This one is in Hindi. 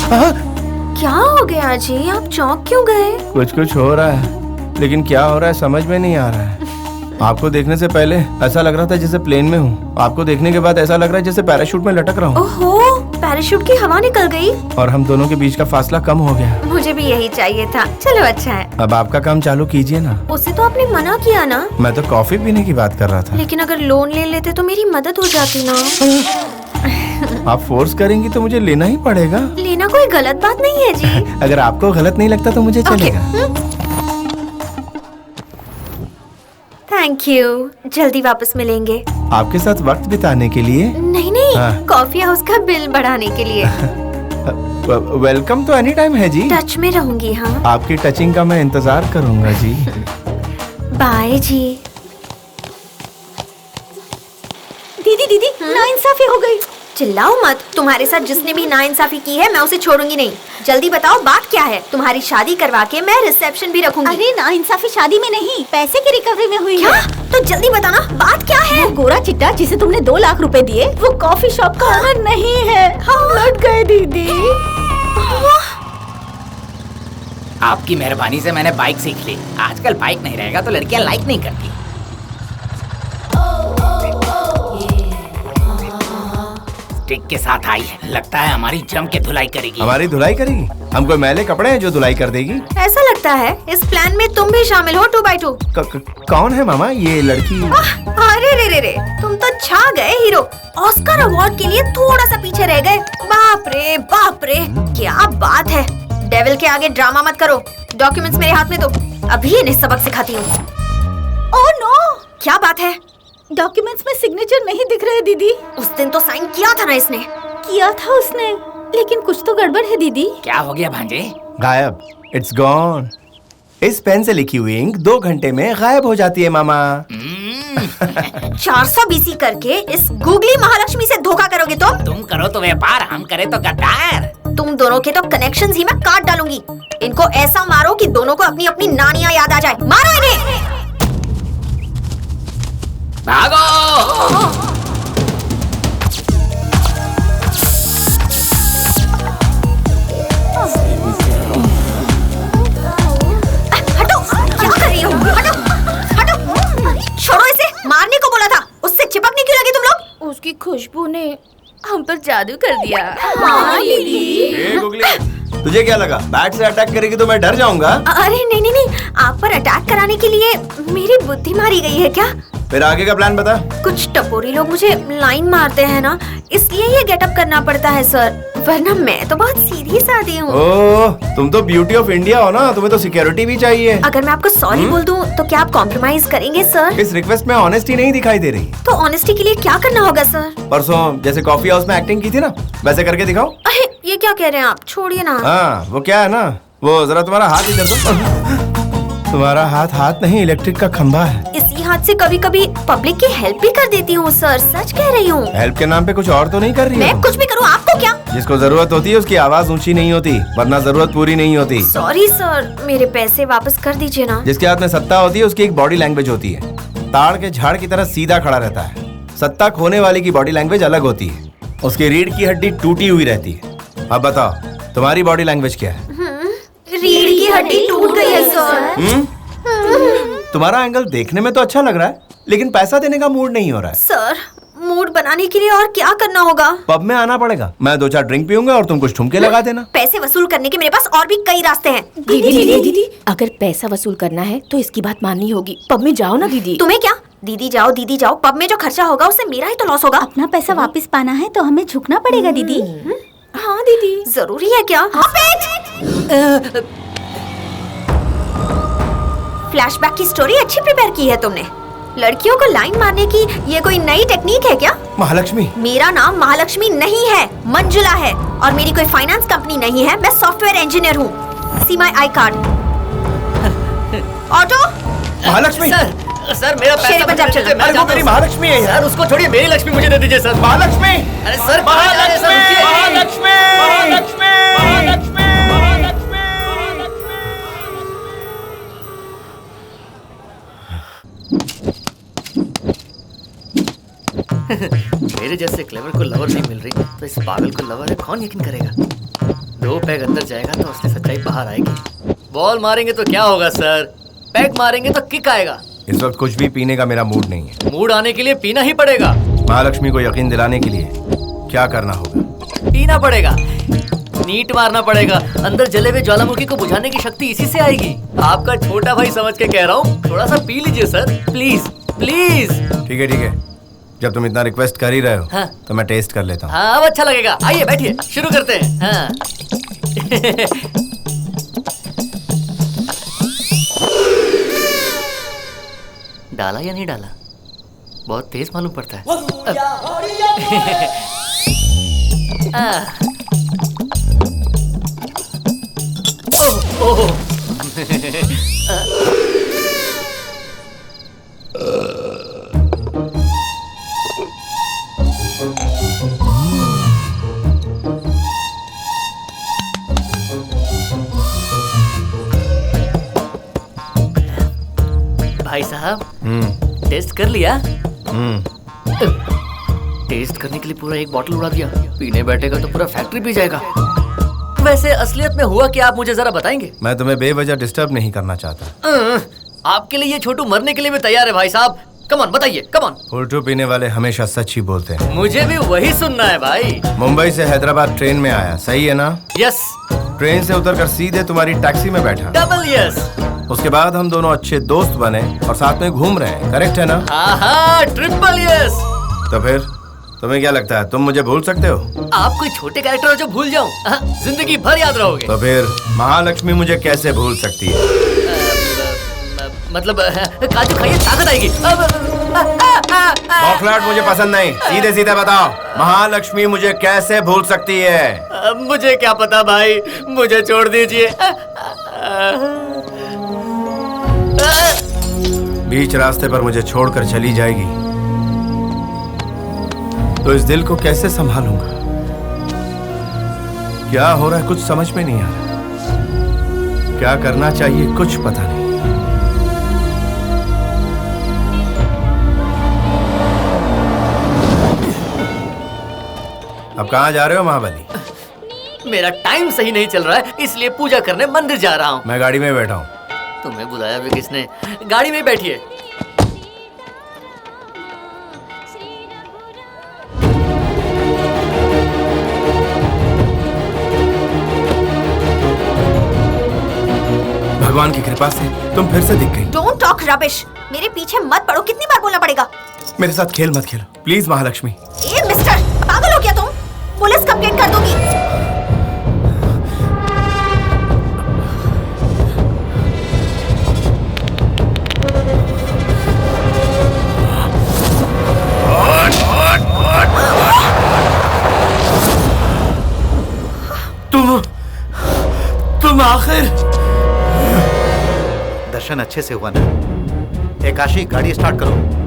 क्या हो गया जी, आप चौंक क्यों गए? कुछ हो रहा है, लेकिन क्या हो रहा है समझ में नहीं आ रहा है। आपको देखने से पहले ऐसा लग रहा था जैसे प्लेन में हूँ, आपको देखने के बाद ऐसा लग रहा है जैसे पैराशूट में लटक रहा हूँ। ओहो, पैराशूट की हवा निकल गई और हम दोनों के बीच का फासला कम हो गया। मुझे भी यही चाहिए था। चलो अच्छा है। अब आपका काम चालू कीजिए ना। उससे तो आपने मना किया ना। मैं तो कॉफी पीने की बात कर रहा था। लेकिन अगर लोन ले लेते तो मेरी मदद हो जाती ना। आप फोर्स करेंगी तो मुझे लेना ही पड़ेगा। लेना कोई गलत बात नहीं है जी। अगर आपको गलत नहीं लगता तो मुझे चलेगा। थैंक यू, जल्दी वापस मिलेंगे। आपके साथ वक्त बिताने के लिए? नहीं, कॉफी हाउस का बिल बढ़ाने के लिए। वेलकम तो एनी टाइम है जी। टच में रहूंगी। हाँ, आपकी टचिंग का मैं इंतजार करूंगा जी। बाय जी। दीदी नाइंसाफी हो गई। चिल्लाओ मत। तुम्हारे साथ जिसने भी नाइंसाफी की है मैं उसे छोड़ूंगी नहीं। जल्दी बताओ बात क्या है। तुम्हारी शादी करवा के मैं रिसेप्शन भी रखूंगी। अरे नाइंसाफी शादी में नहीं, पैसे की रिकवरी में हुई क्या? है। तो जल्दी बताना बात क्या है। वो गोरा चिट्टा जिसे तुमने 2 लाख रुपए दिए, वो कॉफी शॉप का ओनर नहीं है। हम लौट गए दीदी। आपकी मेहरबानी से मैंने बाइक सीख ली। आजकल बाइक नहीं रहेगा तो लड़कियां लाइक नहीं करती। स्टिक के साथ आई है, लगता है हमारी जम के धुलाई करेगी। हमारी धुलाई करेगी? हम कोई मैले कपड़े हैं जो धुलाई कर देगी? ऐसा लगता है इस प्लान में तुम भी शामिल हो 2x2। कौन है मामा ये लड़की? अरे रे, तुम तो छा गए हीरो। ऑस्कर अवार्ड के लिए थोड़ा सा पीछे रह गए। बाप रे, क्या बात है। डेविल के आगे ड्रामा मत करो। डॉक्यूमेंट्स मेरे हाथ में दो, अभी इन्हें सबक सिखाती हूँ। ओह नो, क्या बात है? डॉक्यूमेंट्स में सिग्नेचर नहीं दिख रहे दीदी। उस दिन तो साइन किया था ना इसने। किया था उसने, लेकिन कुछ तो गड़बड़ है दीदी। क्या हो गया भांजे? गायब। It's gone. इस पेन से लिखी हुई इंक 2 घंटे में गायब हो जाती है मामा। 400 BC करके इस गूगली महालक्ष्मी से धोखा करोगे तुम करो तो व्यापार, हम करे तो गद्दार। तुम दोनों के तो कनेक्शंस ही मैं काट डालूंगी। इनको ऐसा मारो कि दोनों को अपनी अपनी नानियां याद आ जाए। मारो इन्हें। भागो। हटो, क्या कर रही हो? हटो, छोड़ो इसे। मारने को बोला था, उससे चिपकने क्यों लगे तुम लोग? उसकी खुशबू ने हम पर जादू कर दिया। हाँ दीदी। तुझे क्या लगा बैट से अटैक करेगी तो मैं डर जाऊंगा? अरे नहीं, आप पर अटैक कराने के लिए मेरी बुद्धि मारी गई है क्या? फिर आगे का प्लान बता। कुछ टपोरी लोग मुझे लाइन मारते हैं ना, इसलिए ये गेटअप करना पड़ता है सर, वरना मैं तो बहुत सीधी सादी हूँ। ओह, तुम तो ब्यूटी ऑफ इंडिया हो ना, तुम्हें तो सिक्योरिटी भी चाहिए। अगर मैं आपको सॉरी बोल दूं तो क्या आप कॉम्प्रोमाइज करेंगे सर? इस रिक्वेस्ट में ऑनेस्टी नहीं दिखाई दे रही। तो ऑनेस्टी के लिए क्या करना होगा सर? परसों जैसे कॉफी हाउस में एक्टिंग की थी ना, वैसे करके दिखाओ। अरे ये क्या कह रहे हैं आप? छोड़िए ना। हाँ, वो क्या है ना, वो जरा तुम्हारा हाथ इधर दो। तुम्हारा हाथ नहीं, इलेक्ट्रिक का खंभा है। इसी हाथ से कभी कभी पब्लिक की हेल्प भी कर देती हूँ सर, सच कह रही हूँ। हेल्प के नाम पे कुछ और तो नहीं कर रही मैं हो? कुछ भी करूँ आपको क्या? जिसको जरूरत होती है उसकी आवाज ऊंची नहीं होती, वरना जरूरत पूरी नहीं होती। सॉरी सर, मेरे पैसे वापस कर दीजिए ना। जिसके हाथ में सत्ता होती है उसकी एक बॉडी लैंग्वेज होती है। ताड़ के झाड़ की तरह सीधा खड़ा रहता है। सत्ता खोने वाले की बॉडी लैंग्वेज अलग होती है, उसकी रीढ़ की हड्डी टूटी हुई रहती है। अब बताओ तुम्हारी बॉडी लैंग्वेज क्या है? रीढ़ की हड्डी टूट गई है सर। तुम्हारा एंगल देखने में तो अच्छा लग रहा है, लेकिन पैसा देने का मूड नहीं हो रहा है। सर, मूड बनाने के लिए और क्या करना होगा? पब में आना पड़ेगा, मैं 2-4 ड्रिंक पीऊंगा और तुम कुछ ठुमके लगा देना। पैसे वसूल करने के मेरे पास और भी कई रास्ते हैं। दीदी, अगर पैसा वसूल करना है तो इसकी बात माननी होगी। पब में जाओ ना दीदी। तुम्हें क्या? दीदी जाओ। पब में जो खर्चा होगा उससे मेरा ही तो लॉस होगा। अपना पैसा वापस पाना है तो हमें झुकना पड़ेगा दीदी। हाँ दीदी, जरूरी है क्या? फ्लैशबैक की स्टोरी अच्छी प्रिपेयर की है तुमने। लड़कियों को लाइन मारने की ये कोई नई टेक्निक है क्या? महालक्ष्मी। मेरा नाम महालक्ष्मी नहीं है, मंजुला है। और मेरी कोई फाइनेंस कंपनी नहीं है, मैं सॉफ्टवेयर इंजीनियर हूँ। See my I card. Auto. Mahalakshmi. Sir मेरा पैसा पंजाब चल। अरे वो मेरी महालक्ष्मी है यार। सर उसको छोड़िए, मेरी लक्ष्मी मुझे दे दीजिए सर। महालक्ष्मी। अरे सर महालक्ष्मी। मेरे जैसे क्लेवर को लवर नहीं मिल रही तो इस पागल को लवर है कौन यकीन करेगा। 2 पैग अंदर जाएगा तो असली सच्चाई बाहर आएगी। बॉल मारेंगे तो क्या होगा सर, पैग मारेंगे तो किक आएगा। इस वक्त कुछ भी पीने का मेरा मूड नहीं है। मूड आने के लिए पीना ही पड़ेगा। महालक्ष्मी को यकीन दिलाने के लिए क्या करना होगा? पीना पड़ेगा, नीट मारना पड़ेगा। अंदर जले हुए ज्वालामुखी को बुझाने की शक्ति इसी से आएगी। आपका छोटा भाई समझ के कह रहा हूँ, थोड़ा सा पी लीजिए सर, प्लीज प्लीज। ठीक है, जब तुम इतना रिक्वेस्ट कर ही रहे हो हाँ। तो मैं टेस्ट कर लेता हूँ। हाँ अब अच्छा लगेगा। आइए बैठिए, शुरू करते हैं। हाँ। डाला या नहीं डाला? बहुत तेज मालूम पड़ता है। ओह, ओह। भाई साहब, टेस्ट कर लिया? टेस्ट करने के लिए पूरा 1 बॉटल उड़ा दिया। पीने बैठेगा तो पूरा फैक्ट्री पी जाएगा। वैसे असलियत में हुआ क्या, आप मुझे जरा बताएंगे? मैं तुम्हें बेवजह डिस्टर्ब नहीं करना चाहता। आपके लिए ये छोटू मरने के लिए भी तैयार है भाई साहब। कमॉन बताइए, कमॉन। उल्टू पीने वाले हमेशा सच ही बोलते हैं। मुझे भी वही सुनना है भाई। मुंबई से हैदराबाद ट्रेन में आया, सही है ना? यस। ट्रेन से उतरकर सीधे तुम्हारी टैक्सी में बैठा। Double yes. उसके बाद हम दोनों अच्छे दोस्त बने और साथ में घूम रहे हैं, करेक्ट है ना? हाँ, ट्रिपल यस। तो फिर तुम्हें क्या लगता है, तुम मुझे भूल सकते हो? आप कोई छोटे कैरेक्टर हो जो भूल जाऊं? जिंदगी भर याद रहोगे। तो फिर महालक्ष्मी मुझे कैसे भूल सकती है? मतलब काजू खाइए, ताकत आएगी। बौखलाहट मुझे पसंद नहीं, सीधे सीधे बताओ, महालक्ष्मी मुझे कैसे भूल सकती है? मुझे क्या पता भाई, मुझे छोड़ दीजिए। बीच रास्ते पर मुझे छोड़कर चली जाएगी तो इस दिल को कैसे संभालूंगा? क्या हो रहा है कुछ समझ में नहीं आ रहा। क्या करना चाहिए कुछ पता नहीं। अब कहाँ जा रहे हो महाबली? मेरा टाइम सही नहीं चल रहा है, इसलिए पूजा करने मंदिर जा रहा हूँ। मैं गाड़ी में बैठा हूँ। तुम्हें बुलाया भी किसने? गाड़ी में बैठिए। भगवान की कृपा से तुम फिर से दिख गई। डोंट टॉक रबिश, मेरे पीछे मत पड़ो। कितनी बार बोलना पड़ेगा? मेरे साथ खेल मत खेलो प्लीज महालक्ष्मी। ए मिस्टर, पागल हो गया तुम? पुलिस कंप्लेंट कर दूंगी। तुम आखिर। दर्शन अच्छे से हुआ ना? एकाशी गाड़ी स्टार्ट करो।